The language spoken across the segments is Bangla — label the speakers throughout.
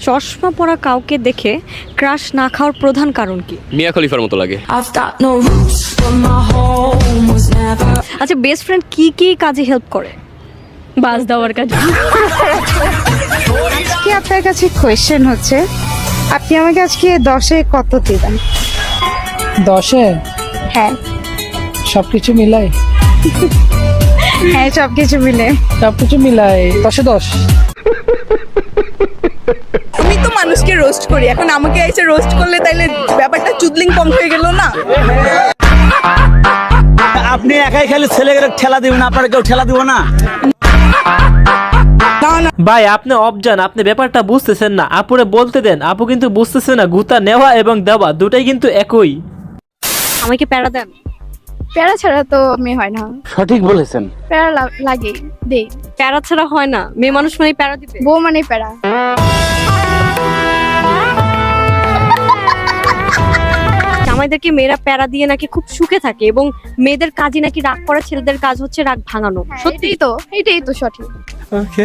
Speaker 1: চশমা পরা কাউকে দেখে ক্রাশ না খাওয়ার প্রধান কারণ কি?
Speaker 2: মিয়া খলিফার মতো লাগে।
Speaker 1: আচ্ছা, বেস্ট ফ্রেন্ড কি কি কাজে হেল্প করে? বাস দেওয়ার কাজে।
Speaker 3: আজকে আপনার কাছে কোয়েশ্চেন হচ্ছে, আপনি আমাকে আজকে 10-এ কত দিবেন?
Speaker 4: 10-এ?
Speaker 3: হ্যাঁ
Speaker 4: সবকিছু মিলাই?
Speaker 3: হ্যাঁ সবকিছু মিলে।
Speaker 4: সবকিছু মিলাই 10-এ 10।
Speaker 5: আমি তো মানুষকে রোস্ট করি, এখন আমাকে এসে রোস্ট করলে তাইলে ব্যাপারটা চুদলিং কম হয়ে গেল না?
Speaker 6: আপনি একাই খালি ছেলেকে ঠেলা দিবেন, আপনারা কেউ ঠেলা দিব না?
Speaker 7: ভাই আপনি অবজান, আপনি ব্যাপারটা বুঝতেছেন না। আপুরে বলতে দেন, আপু কিন্তু বুঝতেছে না। গুতা নেওয়া এবং দেওয়া দুটাই কিন্তু একই।
Speaker 1: আমাকে প্যারা দেন?
Speaker 3: প্যারা ছাড়া তো মেয়ে হয় না।
Speaker 6: সঠিক বলেছেন।
Speaker 3: প্যারা লাগে দেই।
Speaker 1: প্যারা ছাড়া হয় না, মেয়ে মানুষ মানে প্যারা দিবে।
Speaker 3: বউ মানে প্যারা।
Speaker 1: আমাদেরকে মেয়েরা প্যারা দিয়ে নাকি খুব সুখে থাকে, এবং মেয়েদের কাজই নাকি রাগ করা, ছেলেদের কাজ হচ্ছে রাগ ভাঙানো। সত্যি
Speaker 3: সত্যি তো, এটাই তো সঠিক।
Speaker 6: ওকে,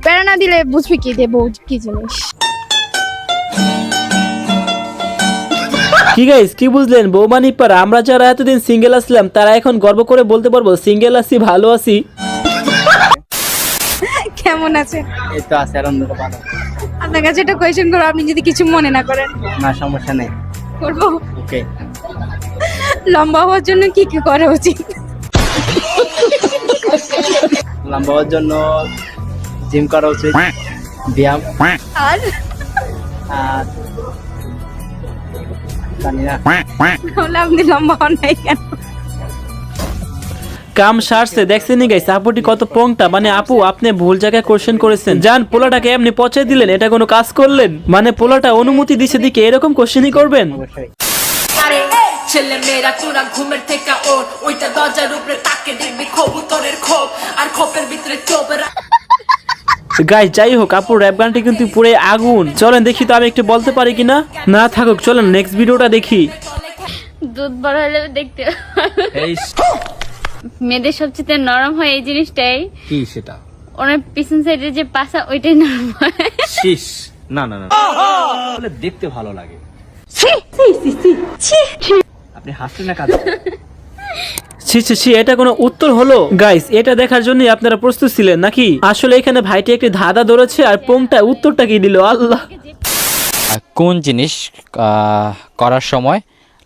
Speaker 3: প্যারা না দিলে বুঝবি কি যে বউ কি জিনিস।
Speaker 7: কি গাইস, কি বুঝলেন? বৌমানি পাড়া আমরা যারা এতদিন সিঙ্গেল আসলাম তারা এখন গর্ব করে বলতে পারবো সিঙ্গেল আছি, ভালো আছি।
Speaker 3: কেমন আছে?
Speaker 6: এই তো আছে আনন্দ ভালো।
Speaker 3: আপনার কাছে একটা কোয়েশ্চেন করব, আপনি যদি কিছু মনে না করেন।
Speaker 6: না সমস্যা নেই।
Speaker 3: করব।
Speaker 6: ওকে।
Speaker 3: লম্বা হওয়ার জন্য কি কি করা উচিত?
Speaker 6: লম্বা হওয়ার জন্য জিম করা উচিত, ব্যায়াম,
Speaker 3: আর
Speaker 6: আর জানি না।
Speaker 3: তাহলে আপনি লম্বা হন নাই কেন?
Speaker 7: কাম সারছে দেখছেন গাইস, আপুটি কত পংটা। মানে আপু আপনি ভুল জায়গায় কোশ্চেন করেছেন। জান পোলাটাকে এমনি পচাই দিলেন, এটা কোনো কাজ করলেন? মানে পোলাটা অনুমতি দিছে দিকে এরকম কোশ্চেনই করবেন?
Speaker 6: অবশ্যই।
Speaker 8: ছেলে মেয়েরা তোরা ঘুমের থেকে ওর, ওইটা দরজার উপরে তাকে দেখবি কবুতরের খোপ, আর খোপের ভিতরে চোপের।
Speaker 7: গাইস যাই হোক, আপুর র‍্যাপ গানটি কিন্তু পুরো আগুন। চলেন দেখি তো আমি একটু বলতে পারি কিনা। না থাকুক, চলেন নেক্সট ভিডিওটা দেখি।
Speaker 9: দুধ বড় হলে দেখতে
Speaker 6: এই
Speaker 9: মেয়েদের সবচেয়ে নরম হয় এই জিনিসটাই।
Speaker 6: কি সেটা?
Speaker 9: ওনার পিছন সাইডে যে পাছা ওইটাই নরম হয়।
Speaker 6: শীষ। না না না, বলে দেখতে ভালো লাগে। আপনি হাসছেন না কাজ?
Speaker 7: ছি ছি ছি, এটা কোনো উত্তর হলো? গাইস এটা দেখার জন্যই আপনারা প্রস্তুত ছিলেন নাকি? আসলে এখানে ভাইটি একটি ধাঁধা ধরেছে আর পোংটা উত্তরটা কি দিল আল্লাহ।
Speaker 10: কোন জিনিস করার সময়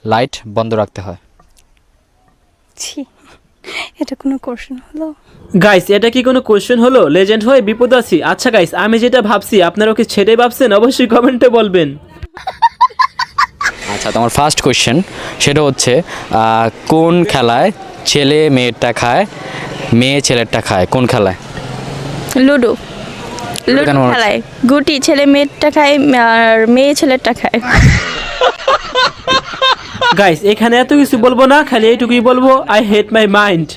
Speaker 10: লাইট বন্ধ রাখতে হয়?
Speaker 3: ছি, এটা কোনো কোশ্চেন হলো?
Speaker 7: গাইস এটা কি কোনো কোশ্চেন হলো? লেজেন্ড হয়ে বিপদ আছি। আচ্ছা গাইস, আমি যেটা ভাবছি আপনারা কি ছেড়ে ভাবছেন? অবশ্যই কমেন্টে বলবেন।
Speaker 10: আচ্ছা, তোমার ফার্স্ট কোয়েশ্চেন সেটা হচ্ছে কোন খেলায় ছেলে মেয়েরটা খায়, মেয়ে ছেলেরটা খায়? কোন খেলায়?
Speaker 9: লুডো। লুডো
Speaker 10: কেন মনে হচ্ছে?
Speaker 9: খেলায় গুটি ছেলে মেয়েরটা খায় আর মেয়ে ছেলেরটা খায়।
Speaker 7: গাইস এখানে এত কিছু বলবো না, খালি এইটুকুই বলবো, I hate my mind.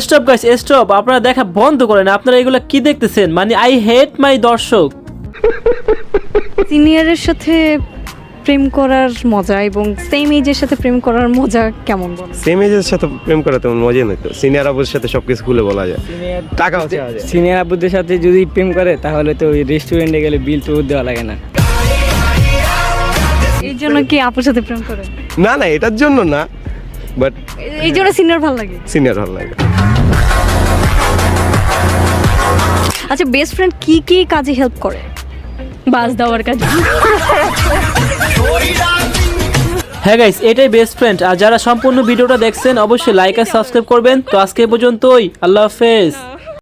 Speaker 7: Stop guys stop, আপনারা দেখা বন্ধ করেন। আপনারা এগুলো কি দেখতেছেন? মানে আই হেট মাই দর্শক।
Speaker 1: সিনিয়রের সাথে প্রেম করার মজা এবং সেম এজের সাথে প্রেম করার মজা কেমন বল?
Speaker 11: সেম এজের সাথে প্রেম করা তেমন মজা নয় তো। সিনিয়র আপুর সাথে সবকিছু খুলে বলা যায়, টাকা হচ্ছে।
Speaker 4: সিনিয়র আপুদের সাথে যদি প্রেম করে তাহলে তো ওই রেস্টুরেন্টে গেলে বিল তো দেওয়া লাগে না।
Speaker 1: এই জন্য কি আপুর সাথে প্রেম করে?
Speaker 11: না না, এটার জন্য না, বাট
Speaker 1: এই জন্য সিনিয়র ভালো লাগে।
Speaker 11: সিনিয়র ভালো লাগে।
Speaker 1: আচ্ছা, বেস্ট ফ্রেন্ড কি কি কাজে হেল্প করে? বাস দেওয়ার কাজে।
Speaker 7: হ্যাঁ গাইস এটাই বেস্ট ফ্রেন্ড। আর যারা সম্পূর্ণ ভিডিওটা দেখছেন অবশ্যই লাইক আর সাবস্ক্রাইব করবেন। তো আজকে পর্যন্তই, আল্লাহ হাফেজ।